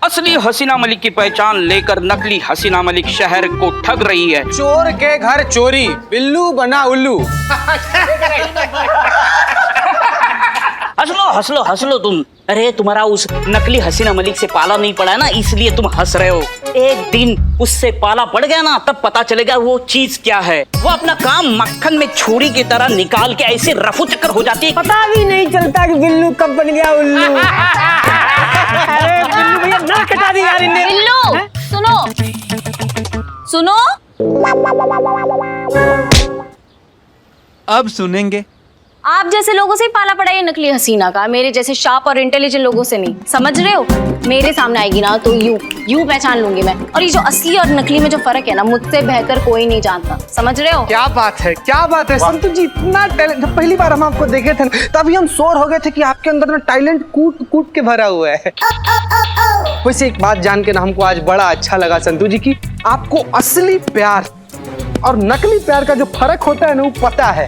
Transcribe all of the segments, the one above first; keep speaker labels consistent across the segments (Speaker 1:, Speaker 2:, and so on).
Speaker 1: असली हसीना मलिक की पहचान लेकर नकली हसीना मलिक शहर को ठग रही है।
Speaker 2: चोर के घर चोरी, बिल्लू बना उल्लू।
Speaker 1: हंस लो हंस लो तुम। अरे तुम्हारा उस नकली हसीना मलिक से पाला नहीं पड़ा है ना, इसलिए तुम हंस रहे हो। एक दिन उससे पाला पड़ गया ना, तब पता चलेगा वो चीज क्या है। वो अपना काम मक्खन में छुरी की तरह निकाल के ऐसे रफू चक्कर हो जाती है,
Speaker 3: पता भी नहीं चलता कि बिल्लू कब बन गया उल्लू। अरे बिल्लू भैया ना कटा दी यार इन्हें।
Speaker 4: बिल्लू सुनो सुनो,
Speaker 2: अब सुनेंगे।
Speaker 4: आप जैसे लोगों से ही पाला पड़ा ये नकली हसीना का, मेरे जैसे शार्प और इंटेलिजेंट लोगों से नहीं, समझ रहे हो। मेरे सामने आएगी ना तो यू पहचान लूंगी मैं। और ये जो असली और नकली में जो फर्क है ना, मुझसे बेहतर कोई नहीं जानता, समझ रहे हो।
Speaker 2: क्या बात है, क्या बात है संतु जी, इतना टैलेंट। पहली बार हम आपको देखे थे तभी हम श्योर हो गए थे कि आपके अंदर में टैलेंट कूट कूट के भरा हुआ है। वैसे एक बात जान के ना हमको आज बड़ा अच्छा लगा संतु जी की आपको असली प्यार और नकली प्यार का जो फर्क होता है ना वो पता है।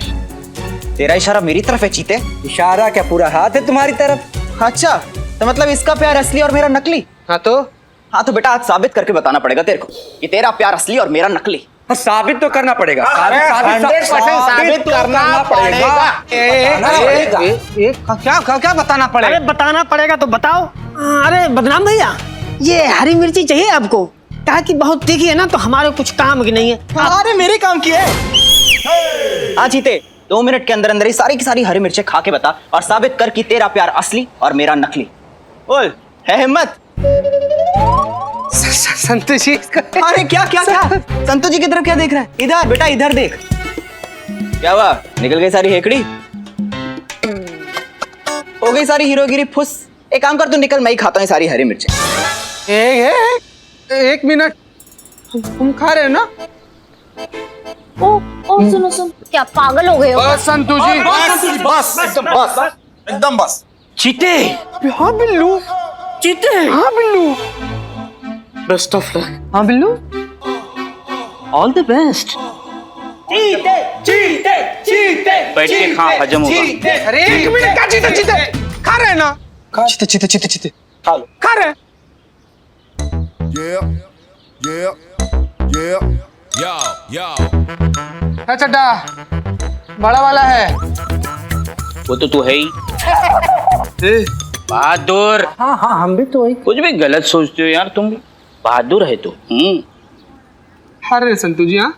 Speaker 5: तेरा इशारा मेरी तरफ है चीते? इशारा क्या, पूरा हाथ है तुम्हारी तरफ। अच्छा, तो मतलब इसका प्यार असली और मेरा नकली?
Speaker 2: हाँ तो
Speaker 5: बेटा आज साबित करके बताना पड़ेगा तेरे को कि तेरा प्यार असली और मेरा नकली।
Speaker 6: साबित तो करना पड़ेगा।
Speaker 5: साबित करना पड़ेगा।
Speaker 2: क्या बताना पड़ेगा?
Speaker 3: अरे बताना पड़ेगा तो बताओ। अरे बदनाम भैया, ये हरी मिर्ची चाहिए आपको? कहा कि बहुत तीखी है ना तो हमारे कुछ काम की नहीं है।
Speaker 5: अरे मेरे काम की है। हाँ चीते, 2 मिनट के अंदर अंदर ही सारी की सारी हरी मिर्चें खा के बता और साबित कर कि तेरा प्यार असली और मेरा नकली। बोल, है हिम्मत?
Speaker 2: संतु जी
Speaker 5: अरे क्या क्या क्या संतु जी की तरफ क्या देख रहा है? इधर बेटा, इधर देख। क्या हुआ, निकल गई सारी हेकड़ी? हो गई सारी हीरोगिरी फुस। एक काम कर, तू निकल, मैं ही खाता हूँ सारी हरी मिर्चें।
Speaker 2: एक मिनट, तुम खा रहे हो ना?
Speaker 4: ओ सुनो सुन, क्या पागल हो गए हो?
Speaker 2: बस संतु जी,
Speaker 6: बस एकदम बस।
Speaker 1: चीते,
Speaker 2: हाँ बिल्लू,
Speaker 1: चीते,
Speaker 2: हाँ बिल्लू,
Speaker 1: बेस्ट ऑफ लक,
Speaker 2: हाँ बिल्लू,
Speaker 1: ऑल द बेस्ट। बैठ के खा, हजम होगा।
Speaker 2: अरे एक मिनट का चीते खा रहे हैं ना? चीते
Speaker 5: खा लो।
Speaker 2: खा रहे हैं। चड्डा बड़ा वाला है
Speaker 1: वो तो तू है ही बहादुर।
Speaker 3: हाँ हाँ हम भी तो वही।
Speaker 1: कुछ भी गलत सोचते हो यार तुम। बहादुर है तू।
Speaker 2: अरे संतु जी, हाँ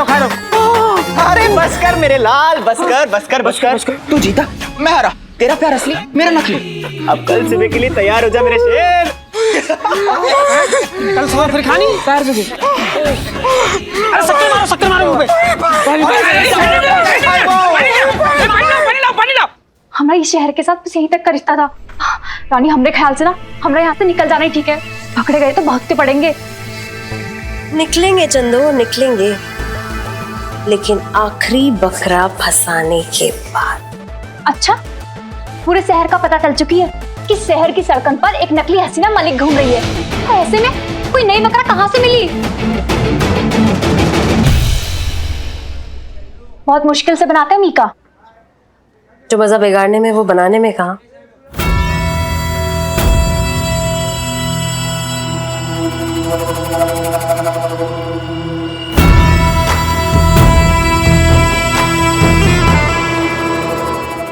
Speaker 2: खा लो।
Speaker 5: अरे बस कर मेरे लाल, बस कर। तू जीता, मैं हारा। तेरा प्यार असली, मेरा नकली। अब कल सुबह के लिए तैयार हो जा मेरे शेर।
Speaker 3: कल सुबह फिर खानी पैर से। अरे शक्कर मारो मुंह पे।
Speaker 4: हमारा इस शहर के साथ बस यहीं तक का रिश्ता था रानी। हमरे ख्याल से ना हमरा यहाँ से निकल जाना ही ठीक है। पकड़े गए तो भागते पड़ेंगे।
Speaker 7: निकलेंगे चंदो, निकलेंगे, लेकिन आखिरी बकरा फंसाने के बाद।
Speaker 4: अच्छा, पूरे शहर का पता चल चुकी है कि शहर की सड़कों पर एक नकली हसीना मलिक घूम रही है। तो ऐसे में कोई नई बकरा कहाँ से मिली? बहुत मुश्किल से बनाते हैं मीका।
Speaker 7: जो मजा बिगाड़ने में वो बनाने में कहा।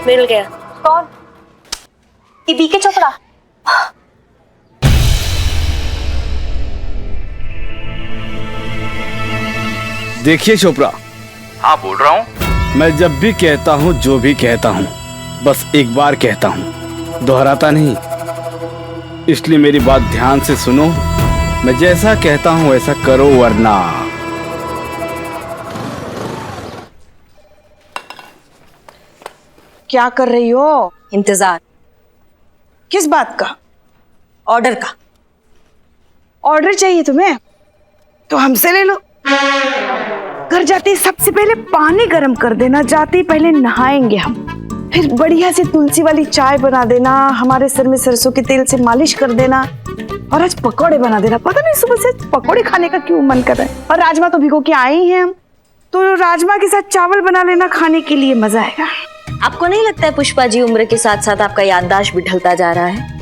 Speaker 7: मिल गया।
Speaker 4: कौन? ये बीके चोपड़ा।
Speaker 8: देखिए चोपड़ा।
Speaker 1: हाँ बोल रहा हूँ।
Speaker 8: मैं जब भी कहता हूँ जो भी कहता हूँ बस एक बार कहता हूँ, दोहराता नहीं। इसलिए मेरी बात ध्यान से सुनो। मैं जैसा कहता हूँ वैसा करो, वरना
Speaker 9: क्या कर रही हो?
Speaker 7: इंतजार।
Speaker 9: किस बात का?
Speaker 7: ऑर्डर का।
Speaker 9: ऑर्डर चाहिए तुम्हें? तो हमसे ले लो। घर जाते ही सबसे पहले पानी गर्म कर देना, जाते ही पहले नहाएंगे हम, फिर बढ़िया से तुलसी वाली चाय बना देना, हमारे सर में सरसों के तेल से मालिश कर देना, और आज पकौड़े बना देना। पता नहीं सुबह से पकौड़े खाने का क्यों मन कर रहा है। और राजमा तो भिगो के आए ही हैं हम, तो राजमा के साथ चावल बना लेना, खाने के लिए मजा आएगा।
Speaker 7: आपको नहीं लगता है पुष्पा जी उम्र के साथ साथ आपका याददाश्त भी ढलता जा रहा है?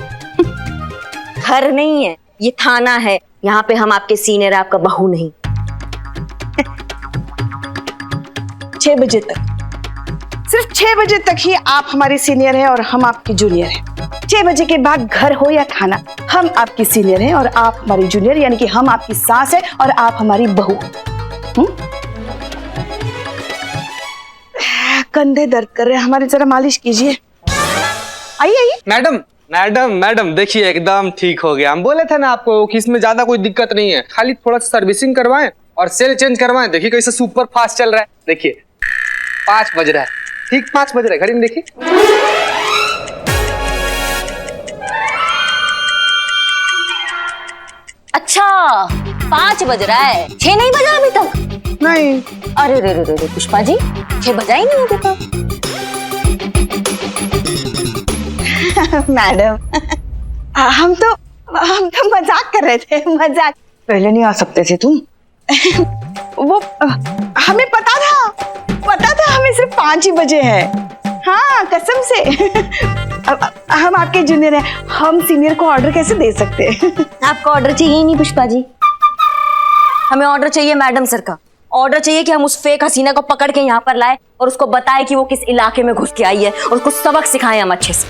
Speaker 7: घर नहीं है, ये थाना है। यहाँ पे हम आपके सीनियर, आपका बहू नहीं।
Speaker 9: 6 बजे तक, सिर्फ 6 बजे तक ही आप हमारे सीनियर हैं और हम आपके जूनियर हैं। 6 बजे के बाद घर हो या थाना, हम आपकी सीनियर हैं और आप हमारी जूनियर, यानी कि हम आपकी सास है और आप हमारी बहू। कंधे दर्द कर रहे हैं हमारे, जरा मालिश कीजिए। आइए आइए।
Speaker 2: मैडम मैडम मैडम देखिए, एकदम ठीक हो गया। हम बोले थे ना आपको कि इसमें ज्यादा कोई दिक्कत नहीं है, खाली थोड़ा सा सर्विसिंग करवाएं और सेल चेंज करवाएं। देखिए कैसे सुपर फास्ट चल रहा है। देखिए 5 बज रहा है, ठीक 5 बज रहा है, घड़ी में देखिए।
Speaker 4: अच्छा 5 बज रहा है, 6 नहीं बजा अभी तक?
Speaker 9: नहीं।
Speaker 4: अरे रे रे रे रे पुष्पा जी, 6 बजा ही नहीं अभी तक।
Speaker 9: मैडम हम तो मजाक कर रहे थे, मजाक। पहले नहीं आ सकते थे तुम? वो हमें पता था हमें सिर्फ 5 ही बजे है। हाँ कसम से। हम आपके जूनियर हैं, हम सीनियर को ऑर्डर कैसे दे सकते हैं?
Speaker 7: आपका ऑर्डर चाहिए ही नहीं पुष्पा जी, हमें ऑर्डर चाहिए मैडम सर का। ऑर्डर चाहिए कि हम उस फेक हसीना को पकड़ के यहाँ पर लाए और उसको बताए कि वो किस इलाके में घुस के आई है और उसको सबक सिखाएं हम अच्छे से।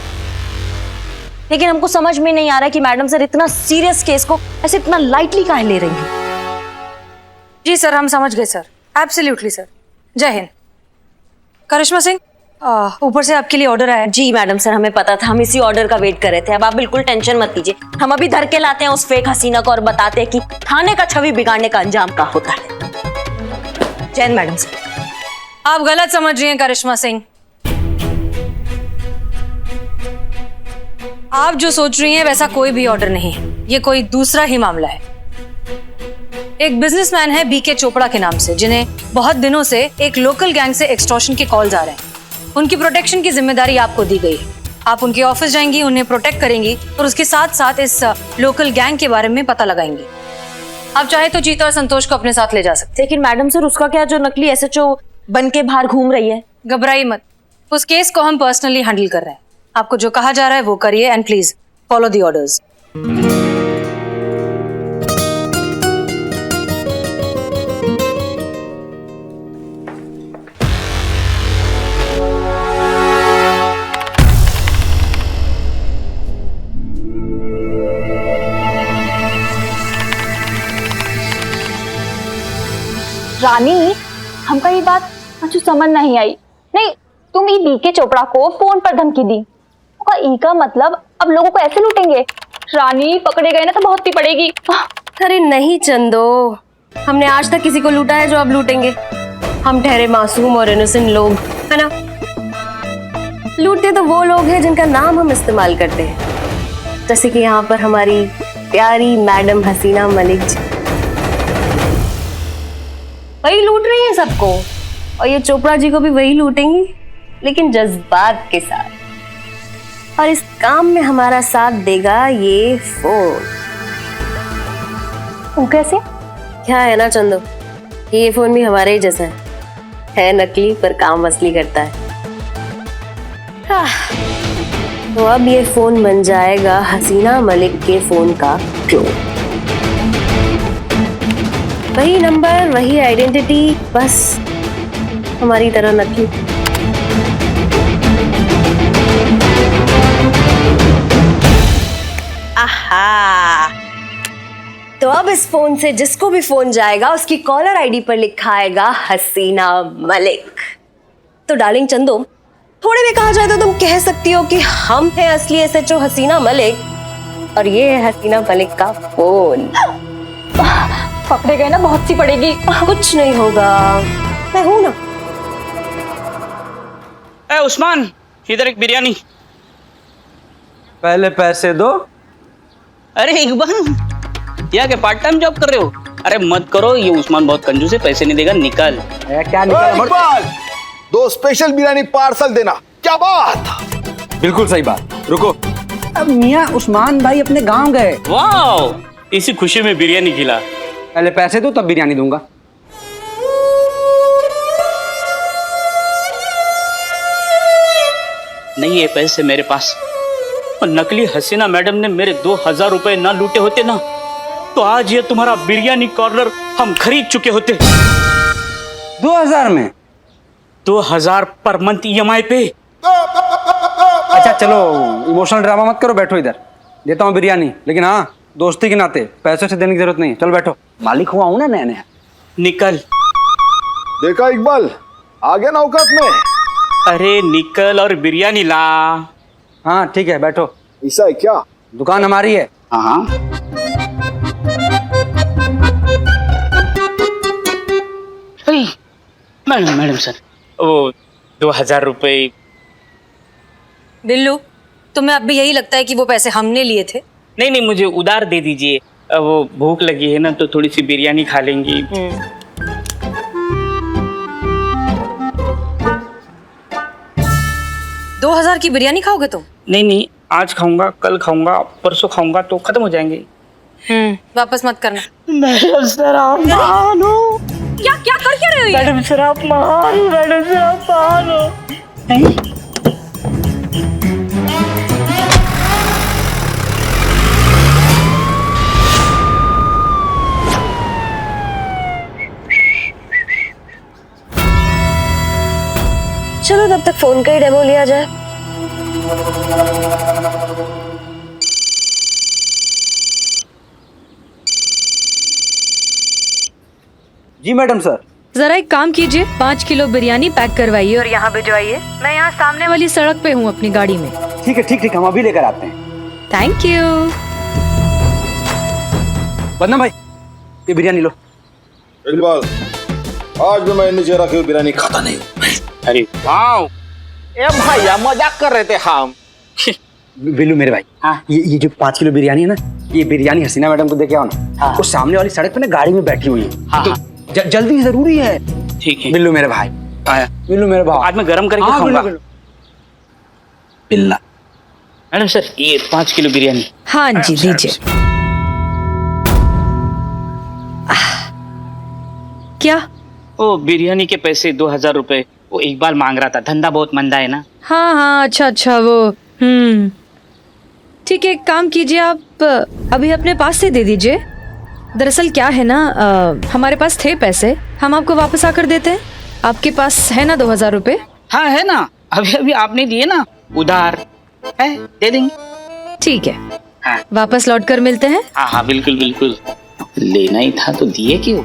Speaker 7: लेकिन हमको समझ में नहीं आ रहा कि मैडम सर इतना सीरियस केस को ऐसे इतना लाइटली काहे ले रही हैं।
Speaker 10: जी सर, हम समझ गए सर, एब्सोल्युटली सर। जय हिंद। करिश्मा सिंह, ऊपर से आपके लिए ऑर्डर आया है।
Speaker 7: जी मैडम सर, हमें पता था, हम इसी ऑर्डर का वेट कर रहे थे। अब आप बिल्कुल टेंशन मत लीजिए, हम अभी धर के लाते हैं उस फेक हसीना को और बताते हैं कि थाने का छवि बिगाड़ने का अंजाम क्या होता है। जय मैडम सर।
Speaker 10: आप गलत समझ रही हैं करिश्मा सिंह। आप जो सोच रही हैं वैसा कोई भी ऑर्डर नहीं है, ये कोई दूसरा ही मामला है। एक बिजनेसमैन है बीके चोपड़ा के नाम से, जिन्हें बहुत दिनों से एक लोकल गैंग से एक्सटॉर्शन के कॉल्स आ रहे हैं। उनकी प्रोटेक्शन की जिम्मेदारी आपको दी गई है। आप उनके ऑफिस जाएंगी, उन्हें प्रोटेक्ट करेंगी और उसके साथ साथ इस लोकल गैंग के बारे में पता लगाएंगी। आप चाहे तो चीता और संतोष को अपने साथ ले जा सकते।
Speaker 7: लेकिन मैडम सर, उसका क्या जो नकली एसएचओ बन के बाहर घूम रही है?
Speaker 10: घबराइए मत, उस केस को हम पर्सनली हैंडल कर रहे हैं। आपको जो कहा जा रहा है वो करिए and please follow the orders.
Speaker 4: Rani, हमका ये बात मुझे समझ नहीं आई। नहीं, तुम ये बीके चोपड़ा को फोन पर धमकी दी, उसका ई का मतलब अब लोगों को ऐसे लूटेंगे? रानी, पकड़े गए ना तो बहुत ही पड़ेगी।
Speaker 7: अरे नहीं चंदो, हमने आज तक किसी को लूटा है जो अब लूटेंगे? हम ठहरे मासूम और इनोसेंट लोग, है ना? लूटते तो वो लोग हैं जिनका नाम हम इस्तेमाल करते हैं, जैसे कि यहाँ पर हमारी प्यारी मैडम हसीना मलिक जी। वही लूट रही है सबको, और ये चोपड़ा जी को भी वही लूटेंगी, लेकिन जज्बात के साथ। और इस काम में हमारा साथ देगा ये फोन।
Speaker 4: वो कैसे?
Speaker 7: क्या है ना चंदो, ये फोन भी हमारे ही जैसा है नकली पर काम असली करता है। तो अब ये फोन बन जाएगा हसीना मलिक के फोन का क्लोन। वही नंबर, वही आइडेंटिटी, बस हमारी तरह नकली। आहा, तो अब इस फोन से जिसको भी फोन जाएगा उसकी कॉलर आईडी पर लिखा आएगा हसीना मलिक। तो डार्लिंग चंदो, थोड़े भी कहा जाए तो तुम कह सकती हो कि हम हैं असली एसएचओ हसीना मलिक और ये है हसीना मलिक का फोन।
Speaker 4: पकड़े गए ना बहुत सी पड़ेगी।
Speaker 7: कुछ नहीं होगा, मैं हूं ना।
Speaker 1: ए उस्मान, इधर एक बिरयानी।
Speaker 2: पहले पैसे दो।
Speaker 1: अरे इकबाल, यहाँ के पार्ट टाइम जॉब कर रहे हो? अरे मत करो, ये उस्मान बहुत कंजूस है, पैसे नहीं देगा, निकल।
Speaker 2: क्या
Speaker 6: इकबाल, 2 स्पेशल बिरयानी पार्सल देना। क्या बात।
Speaker 2: बिल्कुल सही बात। रुको, अब मियाँ उस्मान भाई अपने गांव गए।
Speaker 1: वाह, इसी खुशी में बिरयानी खिला।
Speaker 2: पहले पैसे दो तब बिरयानी दूंगा।
Speaker 1: नहीं है पैसे मेरे पास, और नकली हसीना मैडम ने मेरे 2000 रुपए ना लूटे होते ना, तो आज ये तुम्हारा बिरयानी कॉर्नर हम खरीद चुके होते।
Speaker 2: 2000 में?
Speaker 1: 2000 पर मंथ EMI पे।
Speaker 2: अच्छा चलो, इमोशनल ड्रामा मत करो, बैठो इधर, देता हूँ बिरयानी, लेकिन हाँ दोस्ती के नाते पैसों से देने की जरूरत नहीं है। चलो बैठो, मालिक हुआ हूँ ना नया नया।
Speaker 1: निकल।
Speaker 6: देखा इकबाल, आ गया ना औकात में।
Speaker 1: अरे निकल और बिरयानी ला।
Speaker 2: हाँ ठीक है, बैठो।
Speaker 6: ऐसा है क्या?
Speaker 2: दुकान हमारी है।
Speaker 1: हाँ मैडम, मैडम सर, वो 2000 रुपए।
Speaker 10: बिल्लू, तुम्हें अब भी यही लगता है कि वो पैसे हमने लिए थे?
Speaker 1: नहीं नहीं, मुझे उधार दे दीजिए, वो भूख लगी है ना, तो थोड़ी सी बिरयानी खा लेंगी।
Speaker 10: 2000 की बिरयानी खाओगे तुम?
Speaker 1: नहीं नहीं, आज खाऊंगा, कल खाऊंगा, परसों खाऊंगा, तो खत्म हो जाएंगे।
Speaker 10: वापस मत करना।
Speaker 1: मैडम सर आप मानो।
Speaker 10: क्या क्या कर क्या रहे हो ये?
Speaker 1: मैडम सर आप मानो, मैडम सर आप मानो। नहीं
Speaker 7: चलो तब तक फोन का ही डेमो लिया जाए।
Speaker 2: जी मैडम सर।
Speaker 10: जरा एक काम कीजिए, 5 किलो बिरयानी पैक करवाइए और यहाँ भिजवाइए। मैं यहाँ सामने वाली सड़क पे हूँ अपनी गाड़ी में।
Speaker 2: ठीक है ठीक ठीक, हम अभी लेकर आते हैं।
Speaker 10: Thank you.
Speaker 2: बदना भाई, ये बिरयानी लो।
Speaker 6: इकबाल, आज भी मैं नीचे रखी हुई बिरयानी खाता नहीं हूँ।
Speaker 1: अरे वाह,
Speaker 5: ए भैया मजाक कर रहे थे हम।
Speaker 2: बिल्लू मेरे भाई,
Speaker 1: हाँ।
Speaker 2: ये जो 5 किलो बिरयानी है ना, ये बिरयानी हसीना मैडम को दे के आओ ना।
Speaker 1: हाँ।
Speaker 2: वो सामने वाली सड़क पे ना गाड़ी में बैठी हुई है।
Speaker 1: हाँ,
Speaker 2: तो जल्दी जरूरी है।
Speaker 1: ठीक है।
Speaker 2: बिल्लू मेरे भाई,
Speaker 1: आया।
Speaker 2: बिल्लू मेरे भाई,
Speaker 1: आज मैं गरम करके
Speaker 2: हाँ,
Speaker 1: खाऊंगा।
Speaker 2: बिल्लू।
Speaker 1: बिल्ला। मैडम सर ये 5 किलो बिरयानी।
Speaker 10: हाँ जी दीजिए। क्या?
Speaker 1: ओ बिरयानी के पैसे 2000 रुपए, वो इकबाल मांग रहा था, धंधा बहुत मंदा है ना।
Speaker 10: हाँ हाँ, अच्छा अच्छा, वो ठीक है, एक काम कीजिए, आप अभी अपने पास से दे दीजिए। दरअसल क्या है ना, हमारे पास थे पैसे, हम आपको वापस आकर देते हैं। आपके पास है ना 2000 रुपए?
Speaker 1: हाँ है ना, अभी अभी आपने दिए ना, उधार है, दे देंगे।
Speaker 10: ठीक है,
Speaker 1: हाँ
Speaker 10: वापस लौट कर मिलते हैं।
Speaker 1: हाँ हाँ बिल्कुल बिल्कुल, लेना ही था तो दिए क्यों।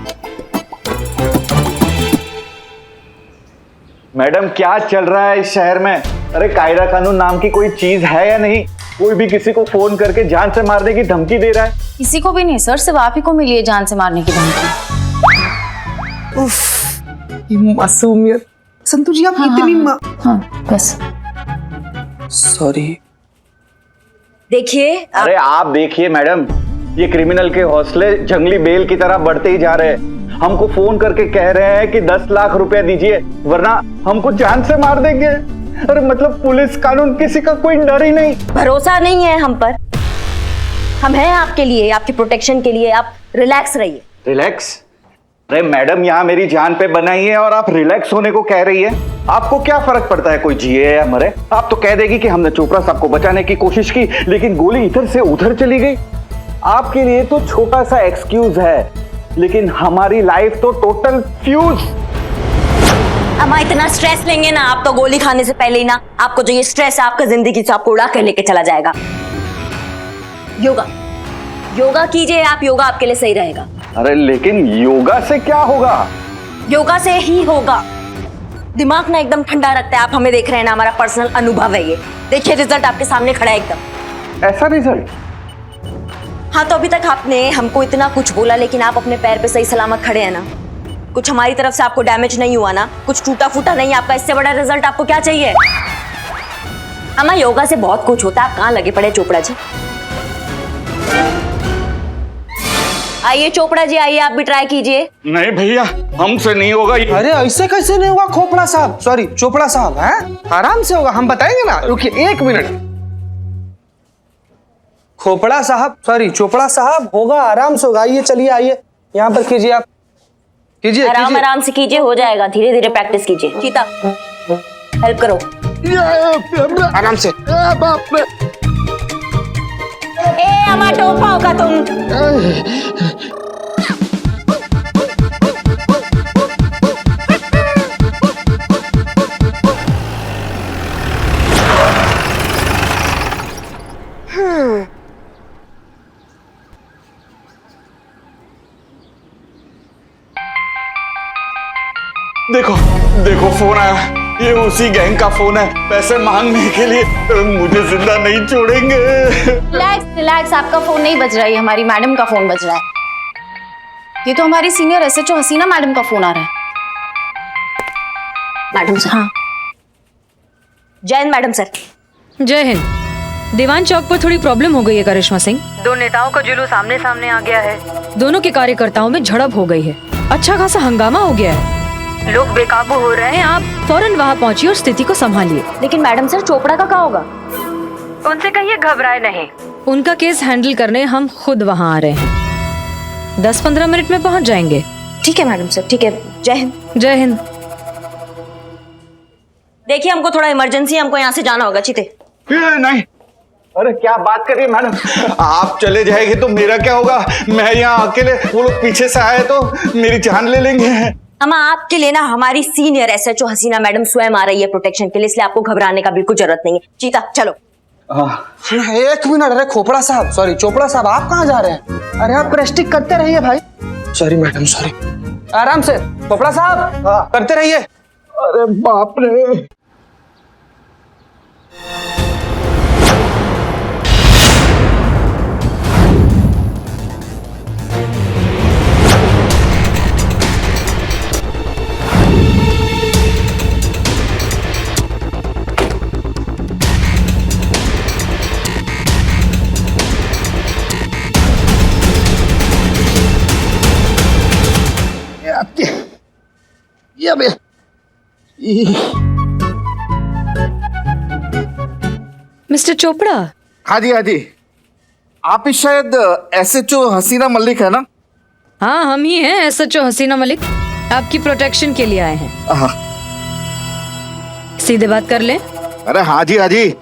Speaker 11: मैडम क्या चल रहा है इस शहर में? अरे कायदा कानून नाम की कोई चीज है या नहीं? कोई भी किसी को फोन करके जान से मारने की धमकी दे रहा है।
Speaker 4: किसी को भी नहीं सर, सिर्फ आप ही को मिली है जान से मारने की धमकी।
Speaker 2: ये मासूमियत। संतु जी आप इतनी
Speaker 4: हाँ बस।
Speaker 2: सॉरी।
Speaker 7: देखिए
Speaker 11: अरे आप देखिए मैडम, ये क्रिमिनल के हौसले जंगली बेल की तरह बढ़ते ही जा रहे हैं। हमको फोन करके कह रहे हैं कि 10 लाख रुपया दीजिए वरना हमको जान से मार देंगे। अरे मतलब पुलिस कानून किसी का कोई डर ही नहीं।
Speaker 7: भरोसा नहीं है हम पर। हम हैं आपके लिए, आपकी प्रोटेक्शन के लिए। आप रिलैक्स रहिए।
Speaker 11: रिलैक्स? अरे मैडम यहाँ मेरी जान पे बनाई है और आप रिलैक्स होने को कह रही है। आपको क्या फर्क पड़ता है कोई जिए या मरे? आप तो कह देगी कि हमने चोपड़ा साहब को बचाने की कोशिश की लेकिन गोली इधर से उधर चली गई। आपके लिए तो छोटा सा एक्सक्यूज है लेकिन हमारी लाइफ तो टोटल फ्यूज।
Speaker 7: अम्मा इतना स्ट्रेस लेंगे ना आप तो गोली खाने से पहले ही ना आपको जो ये स्ट्रेस है आपका जिंदगी से आपको उड़ा कर लेके चला जाएगा। योगा योगा कीजिए आप, योगा आपके लिए सही रहेगा।
Speaker 11: अरे लेकिन योगा से क्या होगा?
Speaker 7: योगा से ही होगा। दिमाग ना एकदम ठंडा रखता है। आप हमें देख रहे हैं ना, हमारा पर्सनल अनुभव है ये। देखिए रिजल्ट आपके सामने खड़ा है एकदम।
Speaker 11: ऐसा रिजल्ट?
Speaker 7: हाँ तो अभी तक आपने हमको इतना कुछ बोला लेकिन आप अपने पैर पे सही सलामत खड़े हैं ना। कुछ हमारी तरफ से आपको डैमेज नहीं हुआ ना, कुछ टूटा फूटा नहीं आपका। इससे बड़ा रिजल्ट आपको क्या चाहिए? अम्मा योगा से बहुत कुछ होता है, आप कहाँ लगे पड़े चोपड़ा जी। आइए चोपड़ा जी, आइए आप भी ट्राई कीजिए।
Speaker 11: नहीं भैया, हमसे नहीं होगा ये।
Speaker 2: अरे ऐसे कैसे नहीं होगा खोपड़ा साहब, सॉरी चोपड़ा साहब, हैं? आराम से होगा, हम बताएंगे ना। रुकिए 1 मिनट। खोपड़ा साहब, सॉरी चोपड़ा साहब, होगा, आराम से होगा। आइए चलिए, आइए यहाँ पर कीजिए, आप कीजिए।
Speaker 7: आराम आराम से कीजिए, हो जाएगा, धीरे धीरे प्रैक्टिस कीजिए। चीता हेल्प करो,
Speaker 2: आराम से।
Speaker 7: ए अम्मा टोपा होगा तुम।
Speaker 11: देखो देखो फोन आया, ये उसी गैंग का फोन है, पैसे मांगने के लिए। मुझे जिंदा नहीं छोड़ेंगे।
Speaker 4: रिलैक्स रिलैक्स, आपका फोन नहीं बज रहा है, हमारी मैडम का फोन बज रहा है। ये तो हमारी सीनियर एसएचओ हसीना मैडम का फोन आ रहा है।
Speaker 7: Madam sir.
Speaker 4: हाँ
Speaker 7: जय हिंद मैडम सर।
Speaker 10: जय हिंद। दीवान चौक पर थोड़ी प्रॉब्लम हो गई है करिश्मा सिंह। 2 नेताओं का जुलूस आमने सामने आ गया है। दोनों के कार्यकर्ताओं में झड़प हो गई है, अच्छा खासा हंगामा हो गया है, लोग बेकाबू हो रहे हैं। आप फौरन वहाँ पहुँचिए और स्थिति को संभालिए।
Speaker 7: लेकिन मैडम सर चोपड़ा का क्या होगा?
Speaker 10: उनसे कहिए घबराए नहीं, उनका केस हैंडल करने हम खुद वहाँ आ रहे हैं। 10-15 मिनट में पहुँच जाएंगे।
Speaker 7: ठीक है मैडम सर, ठीक है। जय हिंद।
Speaker 10: जय हिंद।
Speaker 7: देखिए हमको थोड़ा इमरजेंसी है, हमको यहाँ से जाना होगा। चीते
Speaker 11: नहीं, अरे क्या बात कर रही है मैडम, आप चले जाएंगे तो मेरा क्या होगा? मैं यहाँ अकेले, वो लोग पीछे से आए तो मेरी जान ले लेंगे।
Speaker 7: अम्मा आपके लिए ना हमारी सीनियर एसएचओ हसीना मैडम स्वयं आ रही है प्रोटेक्शन के लिए, इसलिए आपको घबराने का बिल्कुल जरूरत नहीं है। चीता चलो।
Speaker 2: 1 मिनट। अरे खोपड़ा साहब, सॉरी चोपड़ा साहब, आप कहाँ जा रहे हैं? अरे आप प्रेस्टिक करते रहिए भाई। Sorry madam, sorry. आराम से खोपड़ा साहब, करते रहिए।
Speaker 11: अरे बाप रे।
Speaker 10: मिस्टर चोपड़ा।
Speaker 6: हाँ जी, हाँ जी, आप ही शायद एसएचओ हसीना मलिक है ना?
Speaker 10: हाँ हम ही हैं एसएचओ हसीना मलिक, आपकी प्रोटेक्शन के लिए आए हैं।
Speaker 6: हाँ।
Speaker 10: सीधे बात कर लें।
Speaker 6: अरे हाँ जी, हाँ जी,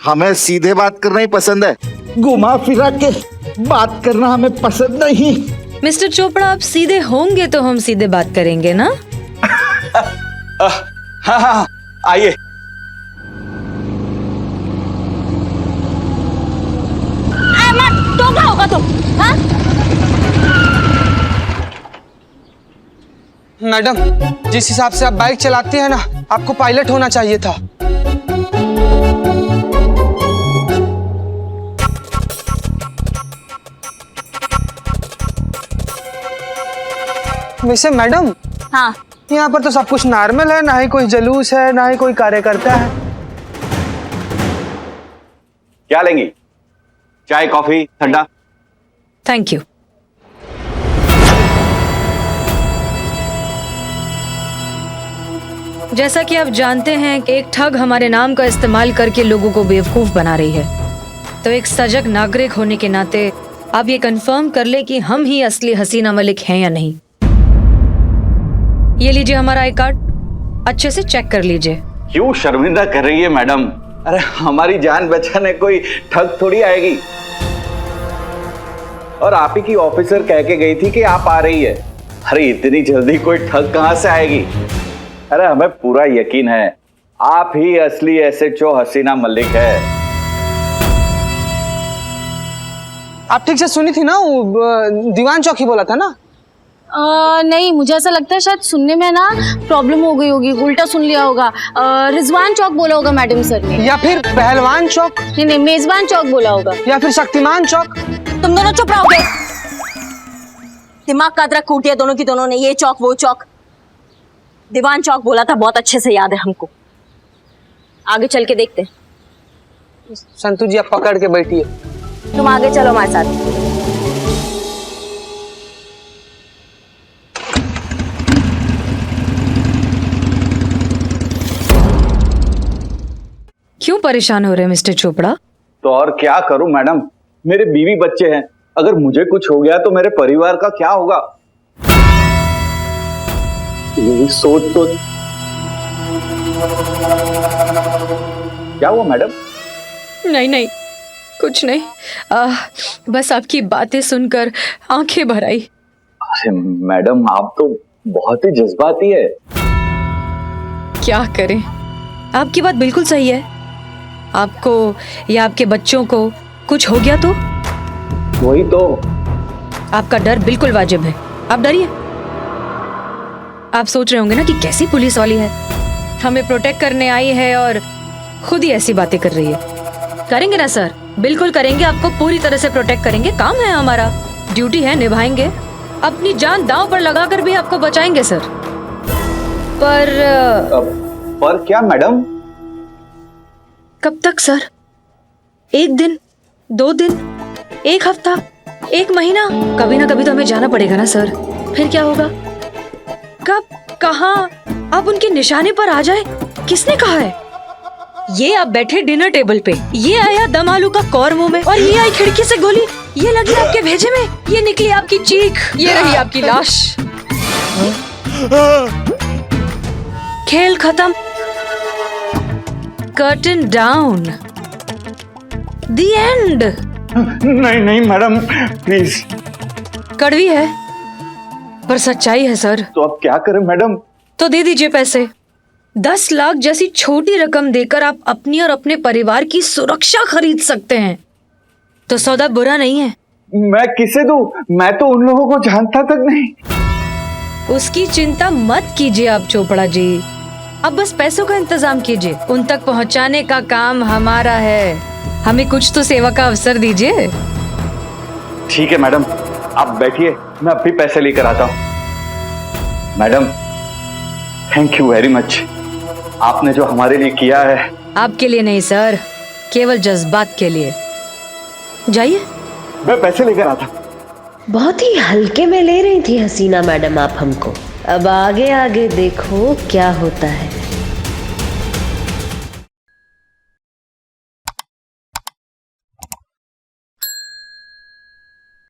Speaker 6: हमें सीधे बात करना ही पसंद है, घुमा फिरा के बात करना हमें पसंद नहीं।
Speaker 10: मिस्टर चोपड़ा, आप सीधे होंगे तो हम सीधे बात करेंगे ना?
Speaker 11: हाँ हाँ आइए।
Speaker 7: टोका होगा तुम। हाँ
Speaker 2: मैडम, जिस हिसाब से आप बाइक चलाती हैं ना, आपको पायलट होना चाहिए था। वैसे मैडम,
Speaker 7: हाँ
Speaker 2: यहाँ पर तो सब कुछ नॉर्मल है, ना ही कोई जुलूस है, ना ही कोई कार्यकर्ता है।
Speaker 11: क्या लेंगी? चाय, कॉफी, ठंडा?
Speaker 10: Thank you. जैसा कि आप जानते हैं कि एक ठग हमारे नाम का इस्तेमाल करके लोगों को बेवकूफ बना रही है, तो एक सजग नागरिक होने के नाते आप ये कंफर्म कर ले कि हम ही असली हसीना मलिक हैं या नहीं। ये लीजिए हमारा आई कार्ड, अच्छे से चेक कर लीजिए।
Speaker 11: क्यों शर्मिंदा कर रही है मैडम? अरे हमारी जान बचाने कोई ठग थोड़ी आएगी। और आप ही की ऑफिसर कह के गई थी कि आप आ रही है। अरे इतनी जल्दी कोई ठग कहां से आएगी? अरे हमें पूरा यकीन है आप ही असली एसएचओ हसीना मलिक है।
Speaker 2: आप ठीक से सुनी थी ना? वो दीवान चौक ही बोला था ना?
Speaker 4: नहीं, मुझे ऐसा लगता है शायद सुनने में ना प्रॉब्लम हो गई होगी, उल्टा सुन लिया होगा। रिजवान चौक बोला होगा मैडम सर ने,
Speaker 2: या फिर पहलवान चौक,
Speaker 4: नहीं मेजबान चौक बोला होगा,
Speaker 2: या फिर शक्तिमान चौक।
Speaker 7: तुम दोनों चुप रहोगे? दिमाग का अदरक कूटिया दोनों की दोनों ने, ये चौक वो चौक। दीवान चौक बोला था, बहुत अच्छे से याद है हमको। आगे चल के देखते हैं।
Speaker 2: संतू जी आप पकड़ के बैठिए।
Speaker 7: तुम आगे चलो हमारे साथ।
Speaker 10: क्यों परेशान हो रहे हैं मिस्टर चोपड़ा?
Speaker 11: तो और क्या करूं मैडम, मेरे बीवी बच्चे हैं, अगर मुझे कुछ हो गया तो मेरे परिवार का क्या होगा, यही सोच तो। क्या हुआ मैडम?
Speaker 10: नहीं कुछ नहीं, बस आपकी बातें सुनकर आंखें भर आई।
Speaker 11: अरे मैडम आप तो बहुत ही जज्बाती है।
Speaker 10: क्या करें, आपकी बात बिल्कुल सही है। आपको या आपके बच्चों को कुछ हो गया तो
Speaker 11: वही तो।
Speaker 10: आपका डर बिल्कुल वाजिब है, आप डरिए। आप सोच रहे होंगे ना कि कैसी पुलिस वाली है, हमें प्रोटेक्ट करने आई है और खुद ही ऐसी बातें कर रही है। करेंगे ना सर, बिल्कुल करेंगे, आपको पूरी तरह से प्रोटेक्ट करेंगे। काम है हमारा, ड्यूटी है, निभाएंगे। अपनी जान दांव पर लगाकर भी आपको बचाएंगे सर।
Speaker 11: पर क्या मैडम?
Speaker 10: कब तक सर? एक दिन, 2 दिन, 1 हफ्ता, 1 महीना? कभी ना कभी तो हमें जाना पड़ेगा ना सर। फिर क्या होगा? कब, कहाँ आप उनके निशाने पर आ जाए, किसने कहा है? ये आप बैठे डिनर टेबल पे, ये आया दम आलू का कौर मुंह में, और ये आई खिड़की से गोली, ये लगी आपके भेजे में, ये निकली आपकी चीख, ये रही आपकी लाश। खेल खत्म, कर्टन डाउन, द एंड।
Speaker 11: नहीं मैडम प्लीज।
Speaker 10: कड़वी है पर सच्चाई है सर।
Speaker 11: तो अब क्या करें मैडम?
Speaker 10: तो दे दीजिए पैसे। 10 लाख जैसी छोटी रकम देकर आप अपनी और अपने परिवार की सुरक्षा खरीद सकते हैं, तो सौदा बुरा नहीं है।
Speaker 11: मैं किसे दूं? मैं तो उन लोगों को जानता तक नहीं।
Speaker 10: उसकी चिंता मत कीजिए आप चोपड़ा जी, अब बस पैसों का इंतजाम कीजिए, उन तक पहुंचाने का काम हमारा है। हमें कुछ तो सेवा का अवसर दीजिए।
Speaker 11: ठीक है मैडम, आप बैठिए, मैं अभी पैसे लेकर आता हूँ। Madam thank you very much, आपने जो हमारे लिए किया है।
Speaker 10: आपके लिए नहीं सर, केवल जज्बात के लिए। जाइए,
Speaker 11: मैं पैसे लेकर आता।
Speaker 7: बहुत ही हल्के में ले रही थी हसीना मैडम आप हमको, अब आगे आगे देखो क्या होता है।